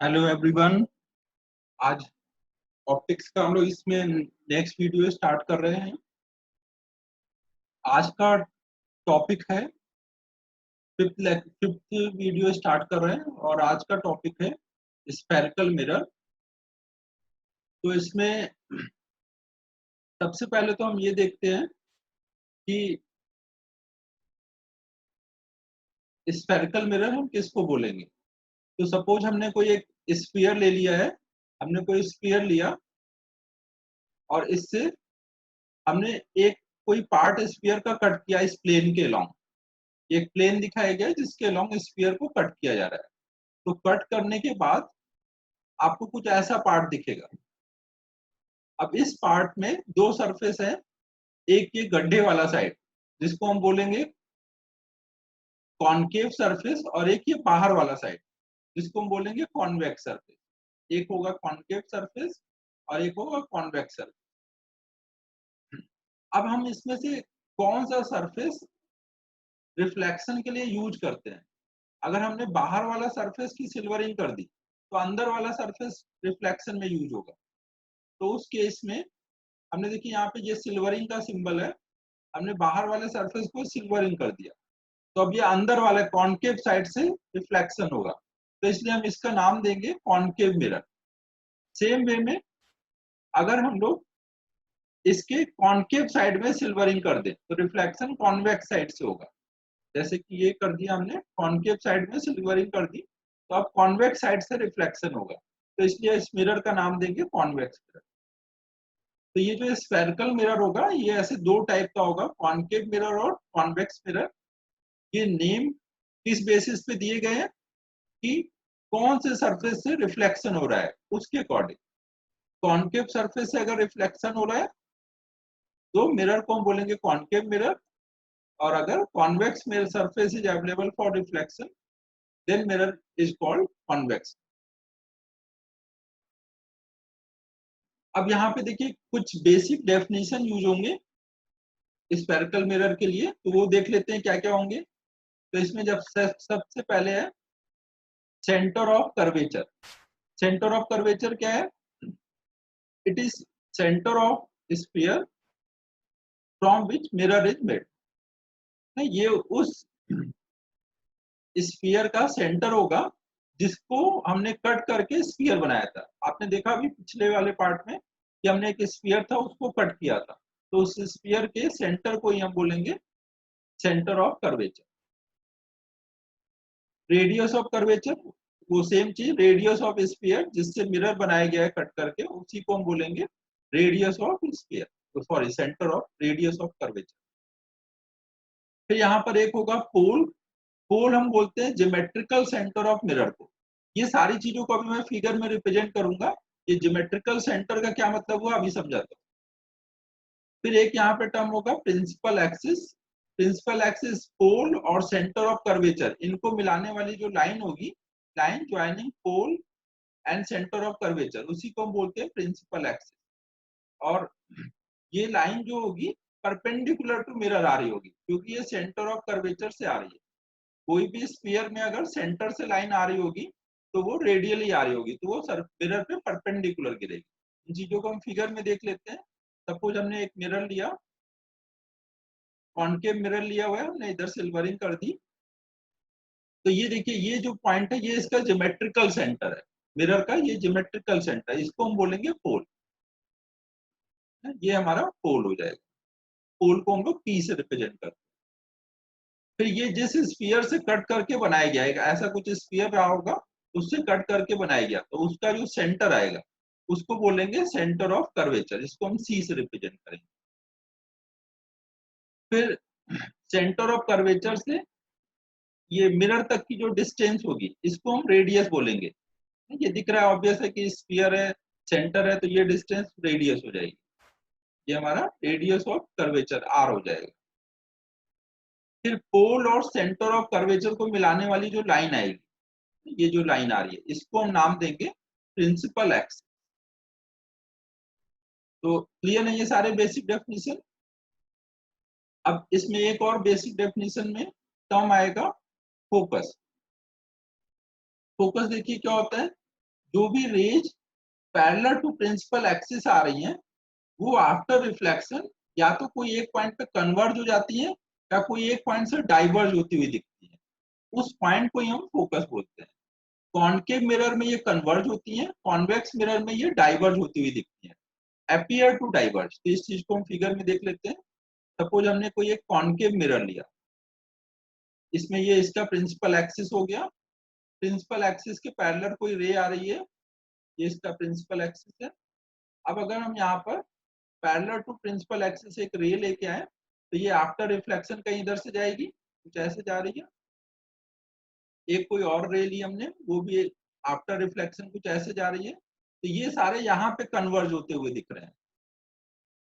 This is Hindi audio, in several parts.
Hello everyone. आज ऑप्टिक्स का हम लोग इसमें नेक्स्ट वीडियो स्टार्ट कर रहे हैं। आज का टॉपिक है फिफ्थ वीडियो स्टार्ट कर रहे हैं और आज का टॉपिक है स्फेरिकल मिरर। तो इसमें सबसे पहले तो हम ये देखते हैं कि स्फेरिकल मिरर हम किसको बोलेंगे। तो सपोज हमने कोई एक स्फीयर ले लिया है, हमने कोई स्फीयर लिया और इससे हमने एक कोई पार्ट स्फीयर का कट किया इस प्लेन के लॉन्ग। एक प्लेन दिखाया गया है जिसके लॉन्ग स्फीयर को कट किया जा रहा है। तो कट करने के बाद आपको कुछ ऐसा पार्ट दिखेगा। अब इस पार्ट में दो सरफेस है, एक ये गड्ढे वाला साइड जिसको हम बोलेंगे कॉनकेव सरफेस और एक ये बाहर वाला साइड जिसको हम बोलेंगे कॉन्वेक्स सरफेस। एक होगा कॉनकेव सरफेस और एक होगा कॉन्वेक्स सरफेस। अब हम इसमें से कौन सा सरफेस रिफ्लेक्शन के लिए यूज करते हैं। अगर हमने बाहर वाला सरफेस की सिल्वरिंग कर दी तो अंदर वाला सरफेस रिफ्लेक्शन में यूज होगा। तो उस केस में हमने देखिए यहाँ पे ये सिल्वरिंग का सिंबल है, हमने बाहर वाले सरफेस को सिल्वरिंग कर दिया तो अब ये अंदर वाले कॉनकेव साइड से रिफ्लेक्शन होगा। तो इसलिए हम इसका नाम देंगे कॉनकेव मिरर। सेम वे में अगर हम लोग इसके कॉनकेव साइड में सिल्वरिंग कर दें तो रिफ्लेक्शन कॉन्वेक्स साइड से होगा। जैसे कि ये कर दिया हमने, कॉनकेव साइड में सिल्वरिंग कर दी तो अब कॉन्वेक्स साइड से रिफ्लेक्शन होगा। तो इसलिए इस मिरर का नाम देंगे कॉन्वेक्स मिरर। तो ये जो स्फेरिकल मिरर होगा ये ऐसे दो टाइप का होगा, कॉनकेव मिरर और कॉन्वेक्स मिरर। ये नेम किस बेसिस पे दिए गए हैं कि कौन से सरफेस से रिफ्लेक्शन हो रहा है उसके अकॉर्डिंग। कॉनकेव सरफेस से अगर रिफ्लेक्शन हो रहा है तो मिरर को हम बोलेंगे कॉनकेव मिरर, और अगर convex mirror surface is available for reflection then mirror is called convex. अब यहाँ पे देखिए कुछ बेसिक डेफिनेशन यूज होंगे स्फेरिकल मिरर के लिए, तो वो देख लेते हैं क्या क्या होंगे। तो इसमें जब सबसे पहले है centre of curvature. Centre of curvature क्या है? It is centre of sphere from which mirror is made. ये उस स्फीयर का सेंटर होगा जिसको हमने कट करके स्फीयर बनाया था। आपने देखा अभी पिछले वाले पार्ट में कि हमने एक स्फीयर था उसको कट किया था, तो उस स्फीयर के सेंटर को ही हम बोलेंगे centre of curvature. Radius of curvature वो सेम चीज, रेडियस ऑफ स्फीयर जिससे मिरर बनाया गया है कट करके उसी को हम बोलेंगे radius of sphere, sorry centre of radius of curvature. फिर यहाँ पर एक होगा पोल। पोल हम बोलते हैं ज्योमेट्रिकल सेंटर ऑफ मिरर को। ये सारी चीजों को अभी मैं फिगर में रिप्रेजेंट करूंगा। ये ज्योमेट्रिकल सेंटर का क्या मतलब हुआ अभी समझाता हूँ। फिर एक यहाँ पे टर्म होगा प्रिंसिपल एक्सिस। प्रिंसिपल एक्सिस पोल और सेंटर ऑफ कर्वेचर इनको मिलाने वाली जो लाइन होगी, line joining pole and centre of curvature, उसी को हम बोलते हैं प्रिंसिपल एक्सिस। और ये लाइन जो होगी परपेंडिकुलर टू मिरर आ रही होगी क्योंकि ये सेंटर ऑफ कर्वेचर से आ रही है। कोई भी स्फीयर में अगर सेंटर से लाइन आ रही होगी तो वो रेडियली आ रही होगी, तो वो मिरर पे परपेंडिकुलर गिरेगी। इन चीजों को हम फिगर में देख लेते हैं। सपोज हमने एक मिरर लिया, कॉनकेव मिरर लिया हुआ है, हमने इधर सिल्वरिंग कर दी। तो ये देखिए ये जो पॉइंट है ये इसका ज्योमेट्रिकल सेंटर है, मिरर का ये ज्योमेट्रिकल सेंटर है, इसको हम बोलेंगे पोल। ये हमारा पोल हो जाएगा। पोल को हम लोग पी से रिप्रेजेंट करते हैं। फिर ये जिस स्फीयर से कट करके बनाया गया है, ऐसा कुछ स्फीयर रहा होगा उससे कट करके बनाया गया तो उसका जो सेंटर आएगा उसको बोलेंगे सेंटर ऑफ कर्वेचर, इसको हम सी से रिप्रेजेंट करेंगे। फिर सेंटर ऑफ कर्वेचर से ये मिरर तक की जो डिस्टेंस होगी इसको हम रेडियस बोलेंगे। ये दिख रहा है ऑब्वियस है कि स्फीयर है, सेंटर है, तो ये डिस्टेंस रेडियस हो जाएगी। ये हमारा रेडियस ऑफ कर्वेचर आर हो जाएगा। फिर पोल और सेंटर ऑफ कर्वेचर को मिलाने वाली जो लाइन आएगी, ये जो लाइन आ रही है इसको हम नाम देंगे प्रिंसिपल एक्स। तो क्लियर है ये सारे बेसिक डेफिनेशन। अब इसमें एक और बेसिक डेफिनेशन में टर्म आएगा फोकस। फोकस देखिए क्या होता है। जो भी rays parallel to principal axis आ रही हैं, वो आफ्टर रिफ्लेक्शन या तो कोई एक पॉइंट पे कन्वर्ज हो जाती है या कोई एक पॉइंट से डाइवर्ज होती हुई दिखती है। उस पॉइंट को ही हम फोकस बोलते हैं। कॉनकेव मिरर में ये कन्वर्ज होती हैं, कॉन्वेक्स मिरर में ये डाइवर्ज होती हुई दिखती हैं। अपीयर टू डाइवर्ज, तो इस चीज को हम फिगर में देख लेते हैं। सपोज हमने कोई एक कॉनकेव मिरर लिया, इसमें ये इसका प्रिंसिपल एक्सिस हो गया, प्रिंसिपल एक्सिस के पैरेलल कोई रे आ रही है, ये इसका प्रिंसिपल एक्सिस है। अब अगर हम यहाँ पर पैरेलल टू प्रिंसिपल एक्सिस एक रे लेके आए, तो ये आफ्टर रिफ्लेक्शन कहीं इधर से जाएगी, कुछ ऐसे जा रही है। एक कोई और रे ली हमने, वो भी आफ्टर रिफ्लेक्शन कुछ ऐसे जा रही है। तो ये सारे यहाँ पे कन्वर्ज होते हुए दिख रहे हैं,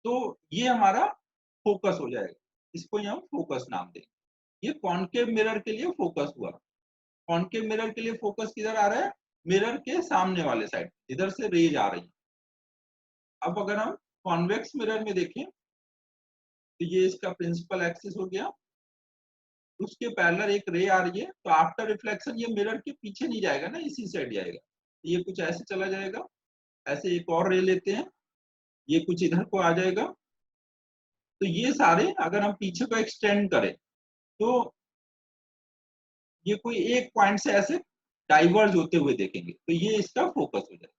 तो ये हमारा फोकस हो जाएगा। इसको ही हम फोकस नाम देंगे। ये कॉनकेव मिरर के लिए फोकस हुआ। कॉनकेव मिरर के लिए फोकस किधर आ रहा है? मिरर के सामने वाले साइड, इधर से रेज आ रही है। अब अगर हम कॉन्वेक्स मिरर में देखें, तो ये इसका प्रिंसिपल एक्सिस हो गया, उसके पैरेलल एक रे आ रही है, तो आफ्टर रिफ्लेक्शन ये मिरर के पीछे नहीं जाएगा ना, इसी साइड जाएगा। ये कुछ ऐसे चला जाएगा। ऐसे एक और रे लेते हैं, ये कुछ इधर को आ जाएगा। तो ये सारे अगर हम पीछे को एक्सटेंड करें, तो ये कोई एक पॉइंट से ऐसे डाइवर्ज होते हुए देखेंगे, तो ये इसका फोकस हो जाएगा।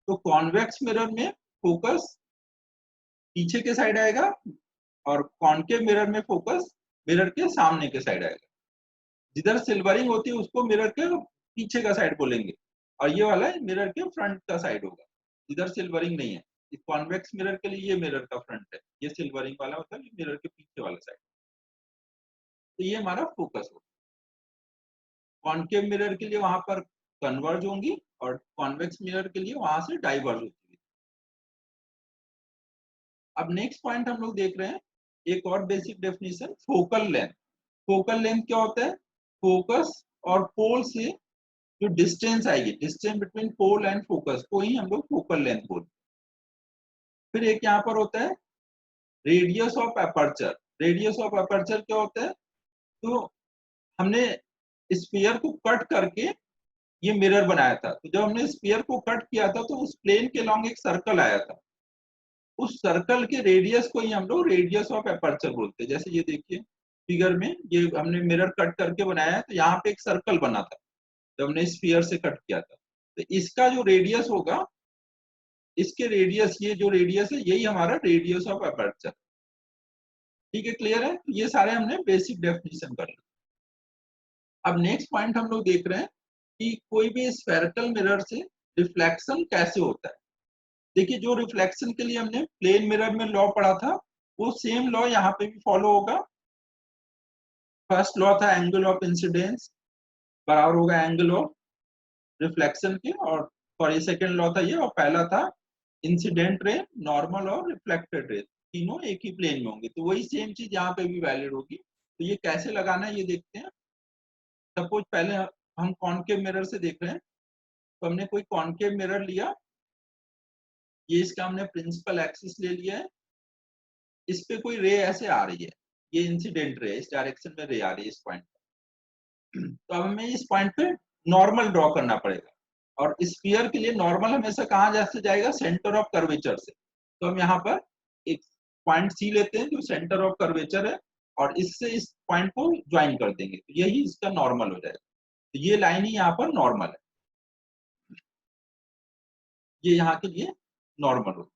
तो कॉन्वेक्स मिरर में फोकस पीछे के साइड आएगा, और कॉनकेव मिरर में फोकस मिरर के सामने के साइड आएगा। जिधर सिल्वरिंग होती है उसको मिरर के पीछे का साइड बोलेंगे, और ये वाला मिरर के फ्रंट का साइड होगा, जिधर सिल्वरिंग नहीं है। इस कॉन्वेक्स मिरर के लिए ये मिरर का फ्रंट है, ये सिल्वरिंग वाला होता है, ये मिरर के पीछे वाला साइड। तो ये हमारा फोकस होगा। कॉनकेव मिरर के लिए वहां पर कन्वर्ज होंगी, और कॉन्वेक्स मिरर के लिए वहां से डाइवर्ज होती है। अब नेक्स्ट पॉइंट हम लोग देख रहे हैं, एक और basic definition, focal length. Focal length क्या होता है? फोकस और पोल से जो डिस्टेंस आएगी, distance between pole and focus को ही हम लोग फोकल लेंथ बोलते हैं। फिर एक यहाँ पर होता है radius of aperture. Radius of aperture क्या होता है? तो हमने स्फीयर को कट करके ये मिरर बनाया था, तो जब हमने स्फीयर को कट किया था, तो उस प्लेन के लॉन्ग एक सर्कल आया था। उस सर्कल के रेडियस को ही हम लोग रेडियस ऑफ अपर्चर बोलते हैं। जैसे ये देखिए फिगर में, ये हमने मिरर कट करके बनाया है, तो यहाँ पे एक सर्कल बना था जब हमने स्फीयर से कट किया था। तो इसका जो रेडियस होगा, इसके रेडियस, ये जो रेडियस है, यही हमारा रेडियस ऑफ अपर्चर। ठीक है, क्लियर है? ये सारे हमने बेसिक डेफिनेशन कर लिया। अब नेक्स्ट पॉइंट हम लोग देख रहे हैं कि कोई भी स्फेरिकल मिरर से रिफ्लेक्शन कैसे होता है। देखिए, जो रिफ्लेक्शन के लिए हमने प्लेन मिरर में लॉ पढ़ा था, वो सेम लॉ यहाँ पे भी फॉलो होगा। फर्स्ट लॉ था एंगल ऑफ इंसिडेंस बराबर होगा एंगल ऑफ रिफ्लेक्शन के, और सॉरी सेकेंड लॉ था ये, और पहला था इंसिडेंट रे, नॉर्मल और रिफ्लेक्टेड रे, तीनों एक ही प्लेन में होंगे। तो वही सेम चीज यहाँ पे भी वैलिड होगी। तो ये कैसे लगाना है ये देखते हैं। सपोज पहले हम कॉनकेव मिरर से देख रहे हैं, तो हमने कोई कॉनकेव मिरर लिया, ये इसका हमने प्रिंसिपल एक्सिस ले लिया है, इस पे कोई रे ऐसे आ रही है, ये इंसिडेंट रे, इस डायरेक्शन में रे आ रही है इस पॉइंट पर। तो अब हमें इस पॉइंट पे नॉर्मल ड्रॉ करना पड़ेगा, और स्फीयर के लिए नॉर्मल हमेशा कहाँ जैसे जाएगा? सेंटर ऑफ कर्वेचर से। तो हम यहाँ पर एक पॉइंट सी लेते हैं जो सेंटर ऑफ कर्वेचर है, और इससे इस पॉइंट को ज्वाइन कर देंगे, तो यही इसका नॉर्मल हो जाएगा। तो ये लाइन ही यहाँ पर नॉर्मल है, ये यहाँ के लिए नॉर्मल हो।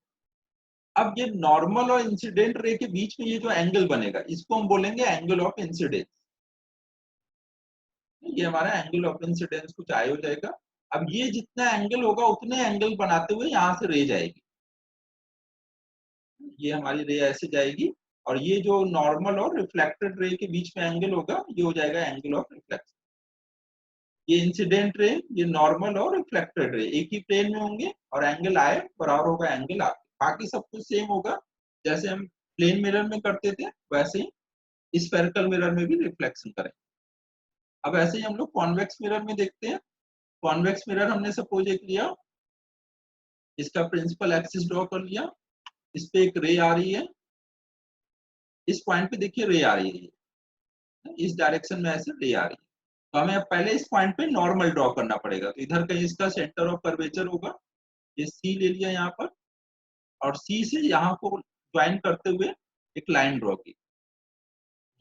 अब ये नॉर्मल और इंसिडेंट रे के बीच में ये जो एंगल बनेगा, इसको हम बोलेंगे एंगल ऑफ इंसिडेंस। ये हमारा एंगल ऑफ इंसिडेंस कुछ आय हो जाएगा। अब ये जितना एंगल होगा उतने एंगल बनाते हुए यहाँ से रे जाएगी, ये हमारी रे ऐसे जाएगी, और ये जो नॉर्मल और रिफ्लेक्टेड रे के बीच में एंगल होगा, ये हो जाएगा एंगल ऑफ रिफ्लेक्शन। ये इंसिडेंट रे, ये नॉर्मल और रिफ्लेक्टेड रे एक ही प्लेन में होंगे, और एंगल आए बराबर होगा एंगल आए। बाकी सब कुछ सेम होगा, जैसे हम प्लेन मिरर में करते थे वैसे ही स्फेरिकल मिरर में भी रिफ्लेक्शन करें। अब ऐसे ही हम लोग कॉन्वेक्स मिरर में देखते हैं। कॉन्वेक्स मिरर हमने सपोज एक लिया, इसका प्रिंसिपल एक्सिस ड्रॉ कर लिया, इस पे एक रे आ रही है, इस पॉइंट पे देखिए रे आ रही है, इस डायरेक्शन में ऐसे रे आ रही है। तो हमें अब पहले इस पॉइंट पे नॉर्मल ड्रॉ करना पड़ेगा। तो इधर कहीं इसका सेंटर ऑफ कर्वेचर होगा, ये सी ले लिया यहाँ पर, और सी से यहाँ को ज्वाइन करते हुए एक लाइन ड्रॉ की।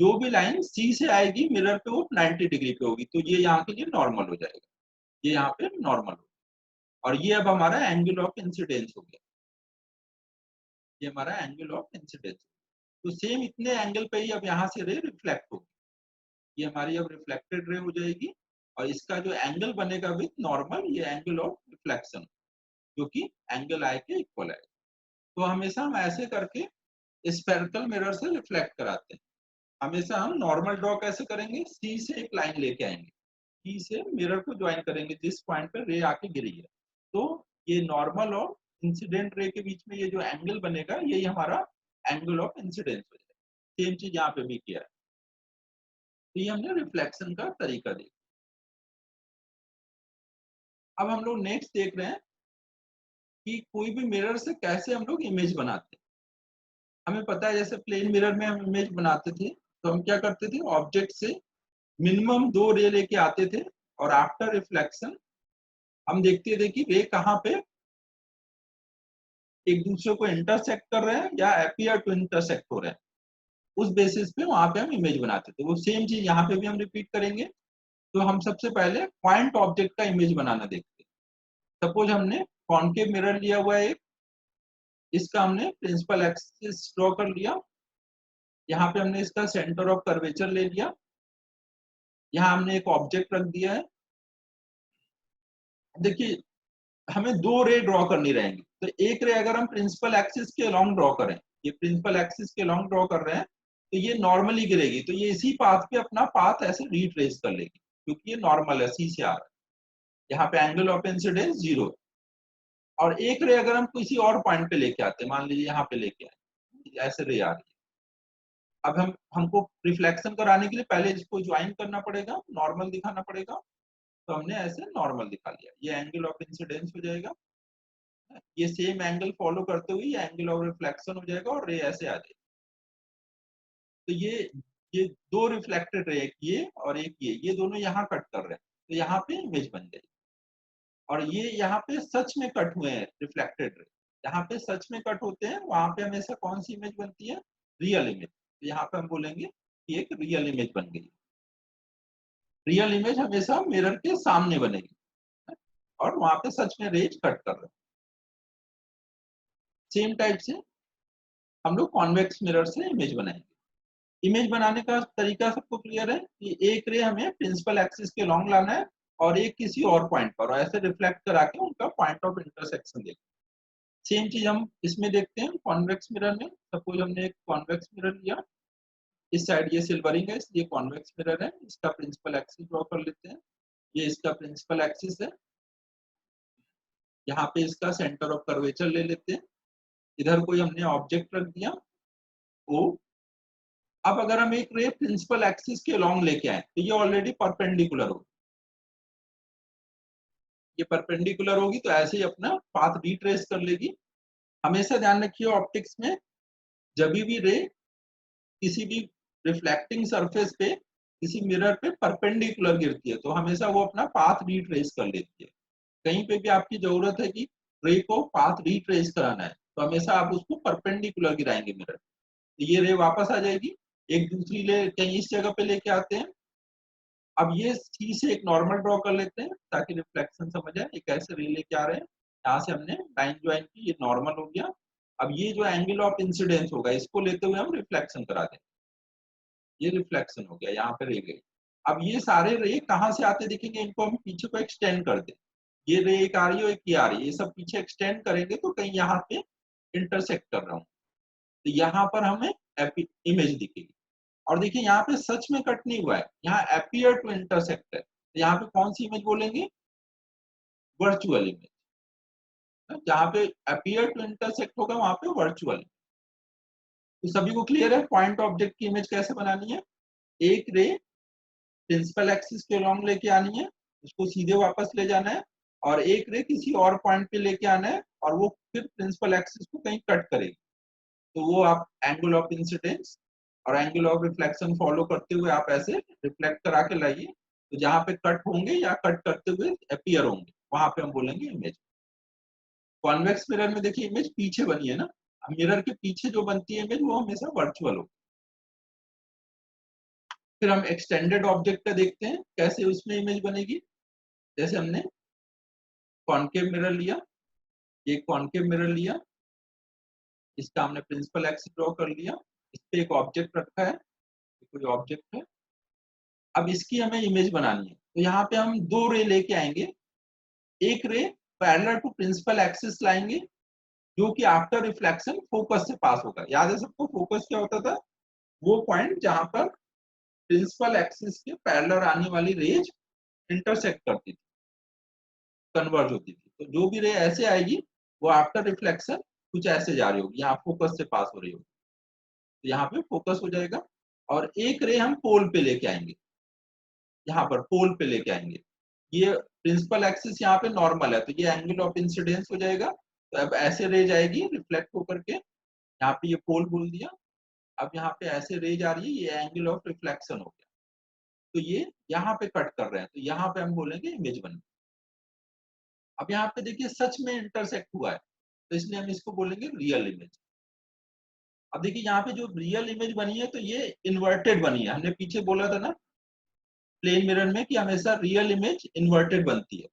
जो भी लाइन सी से आएगी मिरर पे वो 90 डिग्री पे होगी, तो ये यहाँ के लिए नॉर्मल हो जाएगा, ये यहाँ पे नॉर्मल हो, और ये अब हमारा एंगल ऑफ इंसिडेंस हो गया, ये हमारा एंगल ऑफ इंसिडेंस। तो सेम इतने एंगल पे ही अब यहाँ से रे रिफ्लेक्ट होगी, ये हमारी अब रिफ्लेक्टेड रे हो जाएगी, और इसका जो एंगल बनेगा विथ नॉर्मल, ये एंगल ऑफ रिफ्लेक्शन, जो कि एंगल आई के इक्वल है। तो हमेशा हम ऐसे करके स्फेरिकल मिरर से रिफ्लेक्ट कराते हैं। हमेशा हम नॉर्मल ड्रॉ कैसे करेंगे, सी से एक लाइन लेके आएंगे, सी से मिरर को ज्वाइन करेंगे जिस पॉइंट पे रे आके गिरी है, तो ये नॉर्मल और इंसिडेंट रे के बीच में ये जो एंगल बनेगा यही हमारा एंगल ऑफ इंसिडेंस हो जाएगा। सेम चीज यहाँ पे भी किया है। तो ये हमने रिफ्लेक्शन का तरीका देखा। अब हम लोग नेक्स्ट देख रहे हैं कि कोई भी मिरर से कैसे हम लोग इमेज बनाते हैं। हमें पता है जैसे प्लेन मिरर में हम इमेज बनाते थे, तो हम क्या करते थे, ऑब्जेक्ट से मिनिमम 2 रे लेके आते थे, और आफ्टर रिफ्लेक्शन हम देखते थे कि रे कहाँ पे एक दूसरे को इंटरसेक्ट कर रहे हैं या अपीयर टू इंटरसेक्ट हो रहे हैं, उस बेसिस पे वहां पे हम इमेज बनाते थे। वो सेम चीज यहाँ पे भी हम रिपीट करेंगे। तो हम सबसे पहले पॉइंट ऑब्जेक्ट का इमेज बनाना देखते हैं। सपोज हमने कॉन्केव मिरर लिया हुआ है, इसका हमने प्रिंसिपल एक्सिस ड्रॉ कर लिया, यहाँ पे हमने इसका सेंटर ऑफ कर्वेचर ले लिया, यहाँ हमने एक ऑब्जेक्ट रख दिया है। देखिए हमें 2 रे ड्रॉ करनी रहेंगी, तो एक रे अगर हम प्रिंसिपल एक्सिस के अलोंग ड्रॉ करें, ये प्रिंसिपल एक्सिस के अलोंग ड्रॉ कर रहे हैं, तो ये नॉर्मली गिरेगी, तो ये इसी पाथ पे अपना पाथ ऐसे रिट्रेस कर लेगी, क्योंकि ये नॉर्मल है, सी से आ रहा है, यहाँ पे एंगल ऑफ इंसिडेंस 0। और एक रे अगर हम किसी और पॉइंट पे लेके आते हैं, मान लीजिए यहाँ पे लेके आए, ऐसे रे आ रही है, अब हमको रिफ्लेक्शन कराने के लिए पहले इसको ज्वाइन करना पड़ेगा, नॉर्मल दिखाना पड़ेगा, तो हमने ऐसे नॉर्मल दिखा लिया, ये एंगल ऑफ इंसिडेंस हो जाएगा। ये सेम एंगल फॉलो करते हुए ये एंगल ऑफ रिफ्लेक्शन हो जाएगा, और रे ऐसे आ जाएगी। तो ये 2 रिफ्लेक्टेड रे, ये और एक ये दोनों यहाँ कट कर रहे हैं, तो यहाँ पे इमेज बन जाएगी। और ये यहाँ पे सच में कट हुए हैं रिफ्लेक्टेड रे, यहाँ पे सच में कट होते हैं, वहां पे हमेशा कौन सी इमेज बनती है, रियल इमेज। तो यहाँ पे हम बोलेंगे कि एक रियल इमेज बन गई। रियल इमेज हमेशा मिरर के सामने बनेगी, और वहां पे सच में रेज कट कर रहे हैं। सेम टाइप से हम लोग कॉन्वेक्स मिरर से इमेज बनाएंगे। इमेज बनाने का तरीका सबको क्लियर है कि एक रे हमें प्रिंसिपल एक्सिस के लॉन्ग लाना है, और एक किसी और पॉइंट पर, और ऐसे रिफ्लेक्ट करा के उनका पॉइंट ऑफ इंटरसेक्शन देखते हैं। सेम चीज हम इसमें देखते हैं कॉन्वेक्स मिरर में। सपोज हमने एक कॉन्वेक्स मिरर लिया, इस साइड ये सिल्वरिंग है इसलिए कॉन्वेक्स मिरर है, इसका प्रिंसिपल एक्सिस ड्रॉ कर लेते हैं, ये इसका प्रिंसिपल एक्सिस है, यहाँ पे इसका सेंटर ऑफ कर्वेचर ले लेते हैं, इधर कोई हमने ऑब्जेक्ट रख दिया ओ। अब अगर हम एक रे प्रिंसिपल एक्सिस के लॉन्ग लेके आए, तो ये ऑलरेडी परपेंडिकुलर होगी, ये परपेंडिकुलर होगी, तो ऐसे ही अपना पाथ रिट्रेस कर लेगी। हमेशा ध्यान रखिए ऑप्टिक्स में जब भी रे किसी भी रिफ्लेक्टिंग सरफेस पे किसी मिरर पे परपेंडिकुलर गिरती है, तो हमेशा वो अपना पाथ रिट्रेस कर लेती है। कहीं पे भी आपकी जरूरत है कि रे को पाथ रिट्रेस कराना है, तो हमेशा आप उसको परपेंडिकुलर गिराएंगे मिरर, तो ये रे वापस आ जाएगी। एक दूसरी ले कहीं इस जगह पे लेके आते हैं, अब ये सी से एक नॉर्मल ड्रॉ कर लेते हैं ताकि रिफ्लेक्शन समझ आए, एक ऐसे रे लेके आ रहे हैं, यहाँ से हमने लाइन ज्वाइन की, ये नॉर्मल हो गया। अब ये जो एंगल ऑफ इंसिडेंस होगा इसको लेते हुए हम रिफ्लेक्शन करा दें, ये रिफ्लेक्शन हो गया, यहाँ पे रे गई। अब ये सारे रे कहाँ से आते दिखेंगे, इनको हम पीछे को एक्सटेंड कर दें, ये रे एक आ रही है एक ये आ रही है, ये सब पीछे एक्सटेंड करेंगे तो कहीं यहाँ पे इंटरसेक्ट कर रहा हूँ, तो यहाँ पर हमें इमेज दिखेगी। और देखिए यहाँ पे सच में कट नहीं हुआ है, यहाँ अपीयर टू इंटरसेक्ट है, तो यहाँ पे कौन सी इमेज बोलेंगे, वर्चुअल इमेज। जहाँ पे अपीयर टू इंटरसेक्ट होगा वहां पे वर्चुअल। तो सभी को क्लियर है पॉइंट ऑब्जेक्ट की इमेज कैसे बनानी है। एक रे प्रिंसिपल एक्सिस के लॉन्ग लेके आनी है, उसको सीधे वापस ले जाना है, और एक रे किसी और पॉइंट पे लेके आना है, और वो फिर प्रिंसिपल एक्सिस को कहीं कट करेगी, तो वो आप एंगल ऑफ इंसिडेंस और एंगल ऑफ रिफ्लेक्शन फॉलो करते हुए आप ऐसे रिफ्लेक्ट करा के लाइए, तो जहाँ पे कट होंगे या कट करते हुए अपीयर होंगे वहां पे हम बोलेंगे इमेज। कॉन्वेक्स मिरर में देखिए इमेज पीछे बनी है ना, मिरर के पीछे जो बनती है इमेज वो हमेशा वर्चुअल हो। फिर हम एक्सटेंडेड ऑब्जेक्ट का देखते हैं कैसे उसमें इमेज बनेगी। जैसे हमने कॉनकेव मिरर लिया, ये कॉनकेव मिरर लिया, इसका हमने प्रिंसिपल एक्सिस ड्रॉ कर लिया, इस पे एक ऑब्जेक्ट रखा है, कोई ऑब्जेक्ट है। अब इसकी हमें इमेज बनानी है, तो यहाँ पे हम दो रे लेके आएंगे। एक ray parallel to principal axis लाएंगे जो कि आफ्टर रिफ्लेक्शन फोकस से पास होगा। याद है सबको फोकस क्या होता था? वो पॉइंट जहां पर प्रिंसिपल एक्सिस के पैरेलल आने वाली रेज इंटरसेक्ट करती थी, कन्वर्ज होती थी। तो जो भी रे ऐसे आएगी वो आफ्टर रिफ्लेक्शन कुछ ऐसे जा रही होगी, यहाँ फोकस से पास हो रही होगी, तो यहाँ पे फोकस हो जाएगा। और एक रे हम पोल पे लेके आएंगे, यहाँ पर पोल पे लेके आएंगे। ये प्रिंसिपल एक्सिस यहाँ पे नॉर्मल है तो ये एंगल ऑफ इंसिडेंस हो जाएगा। तो अब ऐसे रे जाएगी रिफ्लेक्ट होकर के, यहाँ पे ये पोल बोल दिया। अब यहाँ पे ऐसे रे जा रही है, ये एंगल ऑफ रिफ्लेक्शन हो गया। तो ये यहाँ पे कट कर रहे हैं तो यहाँ पे हम बोलेंगे इमेज बन। अब यहाँ पे देखिए सच में इंटरसेक्ट हुआ है तो इसलिए हम इसको बोलेंगे रियल इमेज। अब देखिए यहाँ पे जो रियल इमेज बनी है तो ये इन्वर्टेड बनी है। हमने पीछे बोला था ना प्लेन मिरर में कि हमेशा रियल इमेज इन्वर्टेड बनती है,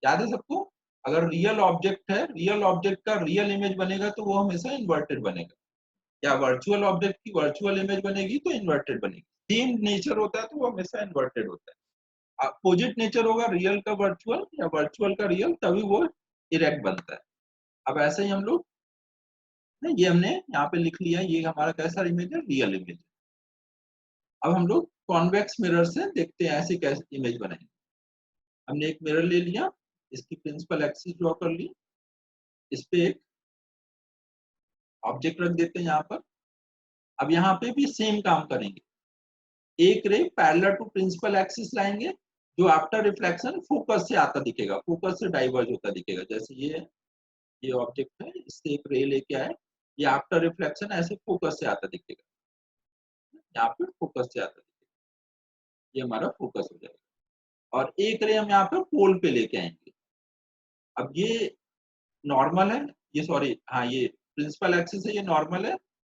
याद है सबको? अगर रियल ऑब्जेक्ट है, रियल ऑब्जेक्ट का रियल इमेज बनेगा तो वो हमेशा इन्वर्टेड बनेगा, या वर्चुअल ऑब्जेक्ट की वर्चुअल इमेज बनेगी तो इन्वर्टेड बनेगी। सेम नेचर होता है तो वो हमेशा इन्वर्टेड होता है। अपोजिट नेचर होगा रियल का वर्चुअल या वर्चुअल का रियल, तभी वो इरेक्ट बनता है। अब ऐसे ही हम लोग, ये हमने यहाँ पे लिख लिया, ये हमारा कैसा इमेज है? Real image. अब हम लोग कॉन्वेक्स मिरर से देखते हैं ऐसे कैसे इमेज बनाएंगे। हमने एक मिरर ले लिया, इसकी प्रिंसिपल एक्सिस ड्रॉ कर ली, इस पे एक ऑब्जेक्ट रख देते हैं यहाँ पर। अब यहाँ पे भी सेम काम करेंगे, एक ray parallel to principal axis लाएंगे जो आफ्टर रिफ्लेक्शन फोकस से आता दिखेगा, फोकस से डाइवर्ज होता दिखेगा। जैसे ये ऑब्जेक्ट है, इससे एक रे लेके आए, ये आफ्टर रिफ्लेक्शन ऐसे फोकस से आता दिखेगा, यहाँ पे फोकस से आता दिखेगा, ये हमारा फोकस हो जाएगा। और एक रे हम यहाँ पे पोल पे लेके आएंगे। अब ये नॉर्मल है, ये सॉरी हाँ ये प्रिंसिपल एक्सिस है, ये नॉर्मल है,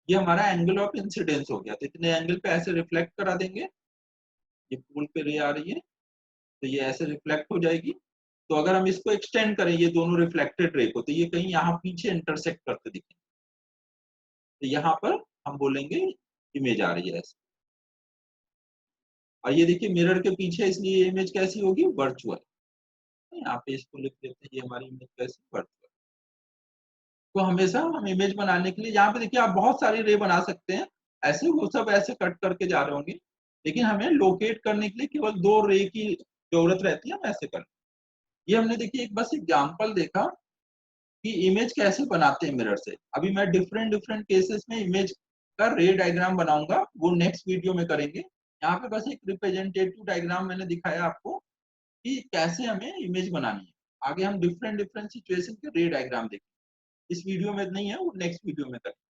ये हमारा एंगल ऑफ इंसिडेंस हो गया। तो इतने एंगल पे ऐसे रिफ्लेक्ट करा देंगे, ये पोल पे रे आ रही है तो ये ऐसे रिफ्लेक्ट हो जाएगी। तो अगर हम इसको एक्सटेंड करें ये दोनों रिफ्लेक्टेड रे को, तो ये कहीं यहाँ पीछे इंटरसेक्ट करते दिखेंगे, तो यहाँ पर हम बोलेंगे इमेज आ रही है ऐसे। और ये देखिए मिरर के पीछे, इसलिए ये इमेज कैसी होगी? वर्चुअल। यहाँ पे इसको लिख देते हैं, ये हमारी इमेज कैसी? वर्चुअल। तो हमेशा हम इमेज बनाने के लिए यहाँ पे देखिए आप बहुत सारी रे बना सकते हैं, ऐसे वो सब ऐसे कट करके जा रहे होंगे, लेकिन हमें लोकेट करने के लिए केवल दो रे की जरूरत रहती है, हम ऐसे कर। ये हमने देखिए एक बस एग्जांपल देखा कि इमेज कैसे बनाते हैं मिरर से। अभी मैं डिफरेंट डिफरेंट केसेस में इमेज का रे डायग्राम बनाऊंगा, वो नेक्स्ट वीडियो में करेंगे। यहाँ पे बस एक रिप्रेजेंटेटिव डायग्राम मैंने दिखाया आपको कि कैसे हमें इमेज बनानी है। आगे हम डिफरेंट डिफरेंट सिचुएशन के रे डायग्राम देखेंगे, इस वीडियो में नहीं है, वो नेक्स्ट वीडियो में करेंगे।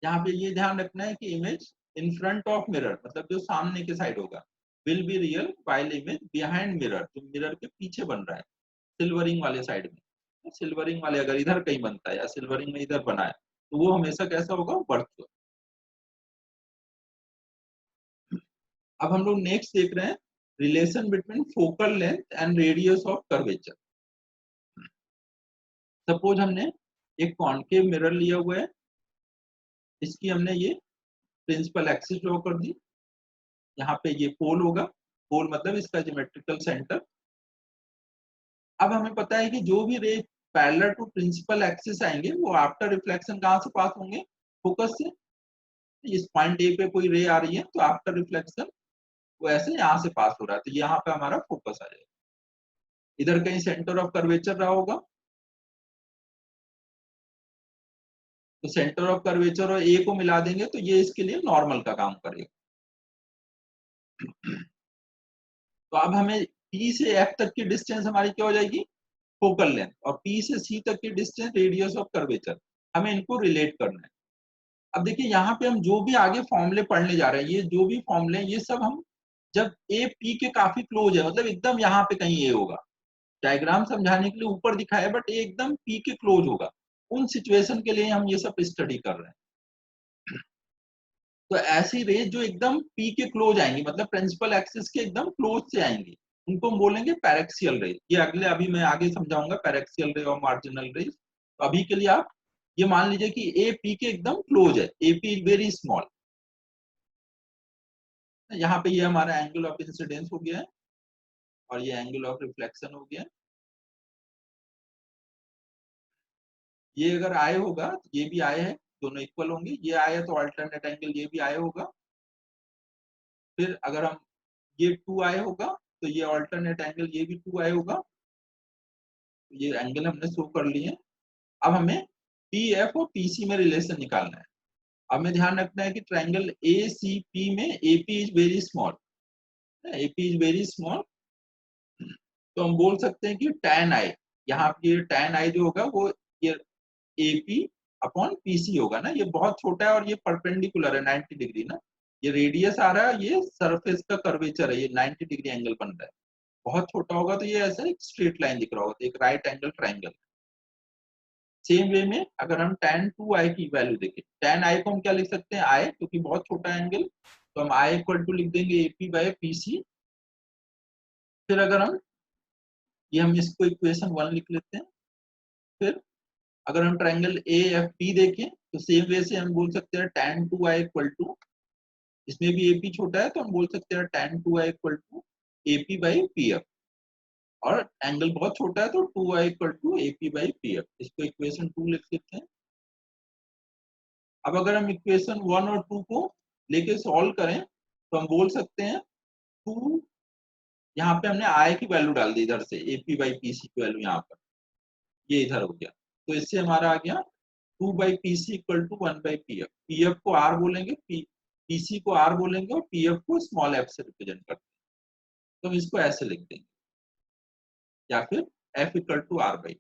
यहाँ पे ये ध्यान रखना है कि image in front of mirror, मतलब जो सामने के साइड होगा, will be real while image behind mirror, जो मिरर के पीछे बन रहा है सिल्वरिंग वाले साइड में। सिल्वरिंग वाले अगर इधर कहीं बनता है या सिल्वरिंग में इधर बना है तो वो हमेशा कैसा होगा? वर्चुअल। अब हम लोग नेक्स्ट देख रहे हैं relation between focal length and radius of curvature. Suppose हमने एक कॉनकेव मिरर लिया हुआ है, इसकी हमने ये प्रिंसिपल एक्सिस ड्रॉ कर दी, यहाँ पे ये पोल होगा, पोल मतलब इसका ज्योमेट्रिकल सेंटर। अब हमें पता है कि जो भी ray parallel to principal axis आएंगे वो आफ्टर रिफ्लेक्शन कहाँ से पास होंगे? फोकस से। इस पॉइंट ए पे कोई रे आ रही है तो आफ्टर रिफ्लेक्शन वो ऐसे यहाँ से पास हो रहा है, तो यहाँ पे हमारा फोकस आ जाएगा। इधर कहीं सेंटर ऑफ कर्वेचर रहा होगा, तो सेंटर ऑफ कर्वेचर और ए को मिला देंगे तो ये इसके लिए नॉर्मल का काम करेगा। तो अब हमें पी से एफ तक की डिस्टेंस हमारी क्या हो जाएगी? Focal length. और पी से सी तक की डिस्टेंस रेडियस ऑफ कर्वेचर। हमें इनको रिलेट करना है। अब देखिए यहाँ पे हम जो भी आगे फॉर्मूले पढ़ने जा रहे हैं, ये जो भी फॉर्मूले ये सब हम जब ए पी के काफी क्लोज है, मतलब एकदम यहाँ पे कहीं ए होगा, डायग्राम समझाने के लिए ऊपर दिखाया बट ये एकदम पी के क्लोज होगा, उन सिचुएशन के लिए हम ये सब स्टडी कर रहे हैं। तो ऐसी रेज जो एकदम पी के क्लोज आएंगी, मतलब प्रिंसिपल एक्सिस के एकदम क्लोज से आएंगी, उनको हम बोलेंगे पैरेक्सियल रेज। ये अगले अभी मैं आगे समझाऊंगा पैरेक्सियल रे और मार्जिनल रेज। तो अभी के लिए आप ये मान लीजिए कि ए पी के एकदम क्लोज है, A P is very small. यहाँ पे ये हमारा एंगल ऑफ इंसिडेंस हो गया है और ये एंगल ऑफ रिफ्लेक्शन हो गया है। ये अगर आए होगा तो ये भी आए है, दोनों इक्वल होंगे, ये आए है तो अल्टरनेट एंगल ये भी आए होगा। फिर अगर हम ये 2 आए होगा तो ये अल्टरनेट एंगल ये भी 2 आए होगा। ये एंगल हमने शो कर लिए। अब हमें पी एफ और पीसी में रिलेशन निकालना है। अब हमें ध्यान रखना है कि ट्रायंगल ए सी पी में AP is very small, AP is very small. तो हम बोल सकते हैं कि tan आई, यहाँ पे ये tan आई जो होगा वो ये एपी अपॉन पीसी होगा ना, ये बहुत छोटा है और ये परपेंडिकुलर है 90 डिग्री ना, ये रेडियस आ रहा है, ये सरफेस का कर्वेचर है, ये 90 डिग्री एंगल बन रहा है। बहुत छोटा होगा तो ये ऐसा एक स्ट्रेट लाइन दिख रहा होगा, तो एक right angle triangle. Same way में अगर हम tan 2i की वैल्यू देखें, tan i को हम क्या लिख सकते हैं, i क्योंकि बहुत छोटा एंगल, तो हम i इक्वल टू लिख देंगे एपी बाय पीसी। फिर अगर हम ये हम इसको इक्वेशन 1 लिख लेते हैं। फिर अगर हम ट्रायंगल ए एफ पी देखें तो सेम वे से हम बोल सकते हैं tan 2i इक्वल टू, इसमें भी एपी छोटा है तो हम बोल सकते हैं tan 2i equal to AP by P F, और एंगल बहुत छोटा है तो 2i equal to AP by P F, इसको इक्वेशन 2 लिख लेते हैं। अब अगर हम इक्वेशन 1 और 2 को लेके सॉल्व करें तो हम बोल सकते हैं 2, यहाँ पे हमने आई की वैल्यू डाल दी इधर से, एपी बाई पीसी की वैल्यू यहाँ पर, ये इधर हो गया, तो इससे हमारा आ गया 2 by P C equal to 1 by P F. P F को आर बोलेंगे, पीसी को आर बोलेंगे और पी एफ को स्मॉल एफ से रिप्रेजेंट करते हैं, तो हम इसको ऐसे लिख देंगे, या फिर F equal to R by.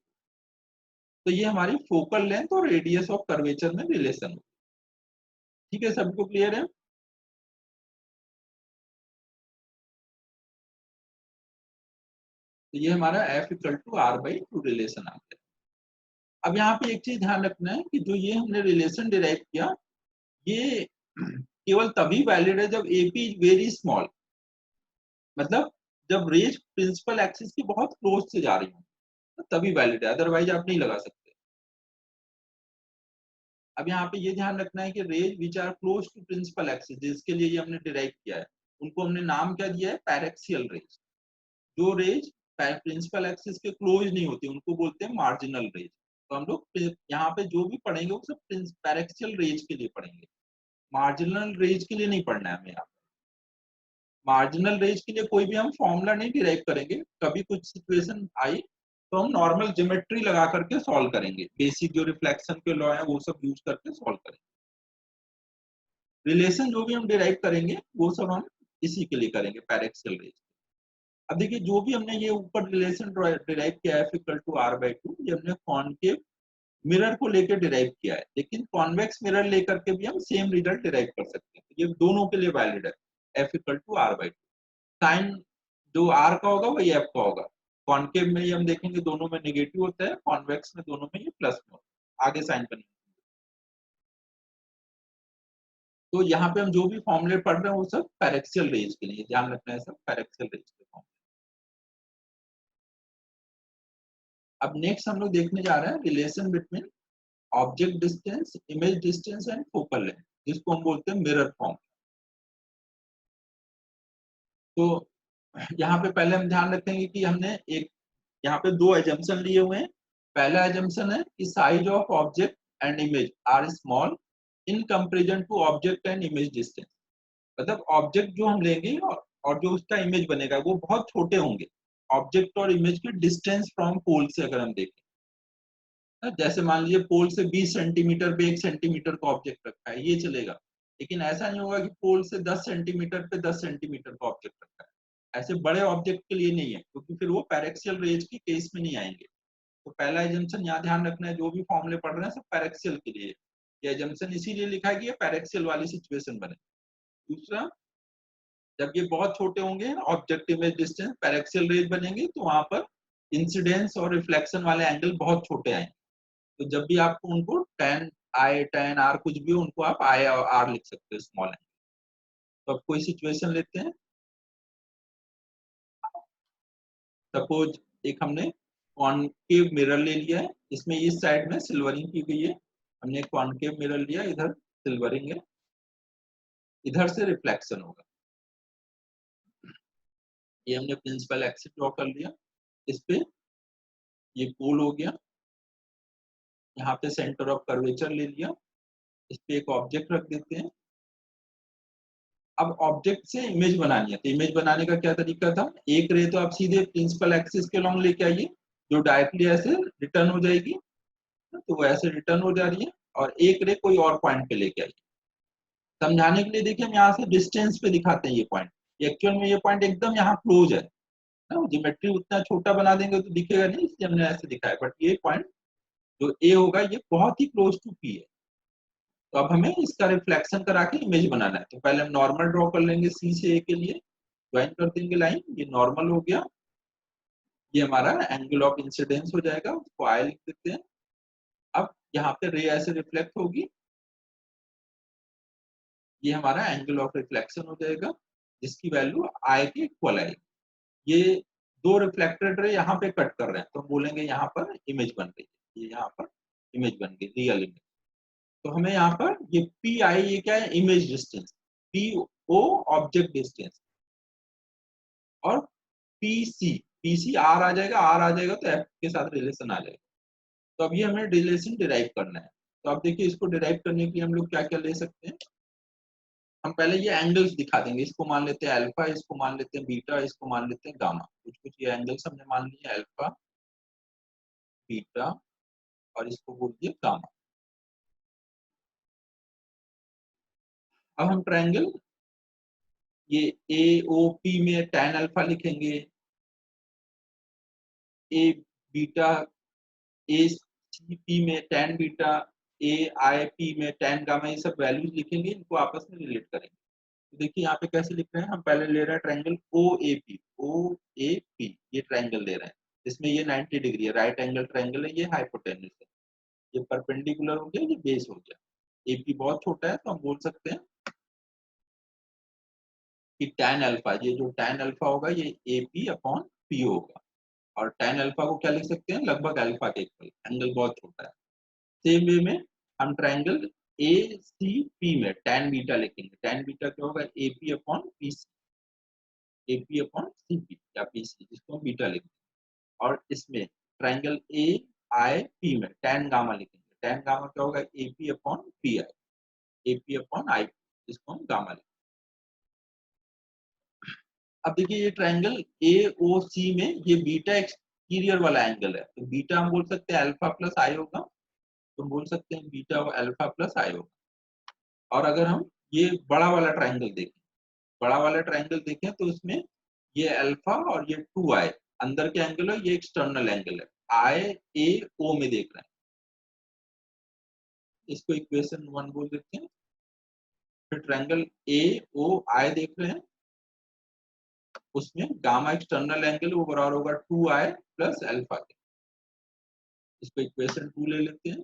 तो ये हमारी फोकल लेंथ और रेडियस ऑफ कर्वेचर में रिलेशन हो। ठीक है, सबको क्लियर है? तो ये हमारा F equal to R by two relation आ गया। अब यहाँ पे एक चीज ध्यान रखना है कि जो ये हमने रिलेशन डिराइव किया, ये केवल तभी वैलिड है जब एपी इज वेरी स्मॉल, मतलब जब रेज प्रिंसिपल एक्सिस की बहुत क्लोज से जा रही हो तभी वैलिड है, अदरवाइज आप नहीं लगा सकते। अब यहाँ पे ये ध्यान रखना है कि rays which are close to principal axis, जिसके लिए ये हमने डिराइव किया है, उनको हमने नाम क्या दिया है, पैरेक्सियल रेज। जो रेज प्रिंसिपल एक्सिस के क्लोज नहीं होती उनको बोलते हैं मार्जिनल रेज। तो हम लोग यहाँ पे जो भी पढ़ेंगे वो सब पैरेक्सियल रेज के लिए पढ़ेंगे, मार्जिनल रेज के लिए नहीं पढ़ना है हमें। यहाँ मार्जिनल रेज के लिए कोई भी हम फॉर्मूला नहीं डिराइव करेंगे, कभी कुछ सिचुएशन आई तो हम नॉर्मल ज्योमेट्री लगा करके सॉल्व करेंगे, बेसिक जो रिफ्लेक्शन के लॉ है वो सब यूज करके सॉल्व करेंगे। रिलेशन जो भी हम डिराइव करेंगे वो सब हम इसी के लिए करेंगे, पैरेक्सियल रेज। अब देखिए जो भी हमने ये ऊपर रिलेशन डिराइव किया है equal to R by two, ये हमने कॉनकेव मिरर को लेकर डिराइव किया है, लेकिन कॉन्वेक्स मिरर लेकर के भी हम सेम रिजल्ट डिराइव कर सकते हैं, ये दोनों के लिए वैलिड है, F equal to R by two. Sign जो आर का होगा वही एफ का होगा, कॉनकेव में ये हम देखेंगे दोनों में नेगेटिव होता है, कॉन्वेक्स में दोनों में ये प्लस में होता है, आगे साइन करना। तो यहाँ पे हम जो भी फॉर्मूले पढ़ रहे हैं वो सब पैरेक्सियल रेंज के लिए, ध्यान रखना है, सब पैरेक्सियल रेंज के फॉर्मूले। अब नेक्स्ट हम लोग देखने जा रहे हैं relation between object distance, image distance and focal length, जिसको हम बोलते हैं मिरर फॉर्म। तो यहाँ पे पहले हम ध्यान रखेंगे कि हमने एक यहाँ पे दो एजम्पशन लिए हुए हैं। पहला एजम्पशन है कि size of object and image are small in comparison to object and image distance, मतलब ऑब्जेक्ट जो हम लेंगे और जो उसका इमेज बनेगा वो बहुत छोटे होंगे ऑब्जेक्ट और इमेज के डिस्टेंस फ्रॉम पोल से। अगर हम देखें जैसे मान लीजिए पोल से 20 सेंटीमीटर पे 1 सेंटीमीटर का ऑब्जेक्ट रखा है, ये चलेगा, लेकिन ऐसा नहीं होगा कि पोल से 10 सेंटीमीटर पे 10 सेंटीमीटर का ऑब्जेक्ट रखा है, ऐसे बड़े ऑब्जेक्ट के लिए नहीं है, क्योंकि फिर वो पैरेक्सियल रेंज के केस में नहीं आएंगे। तो पहला एजम्पशन यहाँ ध्यान रखना है, जो भी फॉर्मूले पढ़ रहे हैं सब पैरेक्सियल के लिए। ये एजम्पशन इसीलिए लिखा है कि ये पैरेक्सियल वाली सिचुएशन बने। दूसरा, जब ये बहुत छोटे होंगे object image distance paraxial rays बनेंगे तो वहां पर इंसिडेंस और रिफ्लेक्शन वाले एंगल बहुत छोटे आएंगे। तो जब भी आपको उनको tan आई tan r कुछ भी हो उनको आप आई और r लिख सकते हो स्मॉल एंगल। तो अब कोई सिचुएशन लेते हैं, सपोज एक हमने कॉनकेव मिरर ले लिया है, इसमें इस साइड में सिल्वरिंग की गई है, हमने कॉनकेव मिरर लिया, इधर सिल्वरिंग है, इधर से रिफ्लेक्शन होगा। ये हमने प्रिंसिपल एक्सिस ड्रॉ कर लिया, इस पे ये पोल हो गया, यहाँ पे सेंटर ऑफ कर्वेचर ले लिया, इस पे एक ऑब्जेक्ट रख देते हैं। अब ऑब्जेक्ट से इमेज बनानी है, तो इमेज बनाने का क्या तरीका था, एक रे तो आप सीधे प्रिंसिपल एक्सिस के लॉन्ग लेके आइए, जो डायरेक्टली ऐसे रिटर्न हो जाएगी, तो वो ऐसे रिटर्न हो जा रही है, और एक रे कोई और पॉइंट पे लेके आइए। समझाने के लिए देखिए हम यहाँ से डिस्टेंस पे दिखाते हैं ये पॉइंट, एक्चुअल में ये पॉइंट एकदम यहाँ क्लोज है ना, ज्योमेट्री उतना छोटा बना देंगे तो दिखेगा नहीं, इसलिए हमने ऐसे दिखाया, बट ये पॉइंट जो ए होगा ये बहुत ही क्लोज टू पी है। तो अब हमें इसका रिफ्लेक्शन करा के इमेज बनाना है, तो पहले हम नॉर्मल ड्रॉ कर लेंगे सी से ए के लिए, ज्वाइन कर देंगे लाइन, ये नॉर्मल हो गया, ये हमारा एंगल ऑफ इंसिडेंस हो जाएगा, उसको आई लिख देते हैं। अब यहाँ पे रे ऐसे रिफ्लेक्ट होगी, ये हमारा एंगल ऑफ रिफ्लेक्शन हो जाएगा, जिसकी वैल्यू आई के इक्वल आएगी। ये दो रिफ्लेक्टेड रे यहाँ पे कट कर रहे हैं, तो हम बोलेंगे यहाँ पर इमेज बन रही है, ये यहाँ पर इमेज बन गई, रियल इमेज। तो हमें यहाँ पर ये पी आई, ये क्या है, image distance, P O object distance, और पीसी, पीसी आर आ जाएगा, आर आ जाएगा तो एफ के साथ रिलेशन आ जाएगा। तो अब ये हमें रिलेशन डिराइव करना है। तो अब देखिए इसको डिराइव करने के लिए हम लोग क्या क्या ले सकते हैं, हम पहले ये एंगल्स दिखा देंगे, इसको मान लेते हैं अल्फा, इसको मान लेते हैं बीटा, इसको मान लेते हैं गामा, कुछ कुछ ये एंगल्स हमने मान लिए, अल्फा, बीटा, और इसको बोल दिया गामा। अब हम ट्रायंगल ये ए ओ पी में tan अल्फा लिखेंगे, ए बीटा ए सी पी में tan beta, A I P में tan गामा, ये सब वैल्यूज लिखेंगे, इनको आपस में रिलेट करेंगे। तो देखिए यहाँ पे कैसे लिख रहे हैं, हम पहले ले रहे हैं ट्रायंगल ओ ए पी, ये ट्रायंगल ले रहे हैं, इसमें ये 90 डिग्री है, राइट एंगल ट्रायंगल है, ये हाइपोटेन्यूस है, ये परपेंडिकुलर हो गया, ये बेस हो गया। एपी बहुत छोटा है तो हम बोल सकते हैं कि tan अल्फा, ये जो tan अल्फा होगा ये एपी अपॉन पी होगा, और tan अल्फा को क्या लिख सकते हैं, लगभग अल्फा के इक्वल, एंगल बहुत छोटा है। सेम वे में हम ट्रायंगल ए सी पी में tan बीटा लिखेंगे, tan बीटा क्या होगा, AP upon P C, AP upon C P या पी सी, जिसको हम बीटा लिखेंगे। और इसमें ट्रायंगल ए आई पी में tan गामा लिखेंगे, tan गामा क्या होगा, AP upon P I, AP upon I, जिसको हम गामा लिखेंगे। अब देखिए ये ट्रायंगल ए ओ सी में ये बीटा एक्सटीरियर वाला एंगल है, तो बीटा हम बोल सकते हैं अल्फा प्लस आई होगा, तो बोल सकते हैं बीटा अल्फा प्लस आई होगा। और अगर हम ये बड़ा वाला ट्रायंगल देखें, बड़ा वाला ट्रायंगल देखें तो इसमें ये अल्फा और ये 2 आई अंदर के एंगल है, ये एक्सटर्नल एंगल है, आई ए ओ में देख रहे हैं, इसको इक्वेशन 1 बोल देते हैं। फिर ट्रायंगल ए ओ आई देख रहे हैं, उसमें गामा एक्सटर्नल एंगल वो बराबर होगा 2i प्लस अल्फा के, इसको इक्वेशन 2 ले लेते हैं।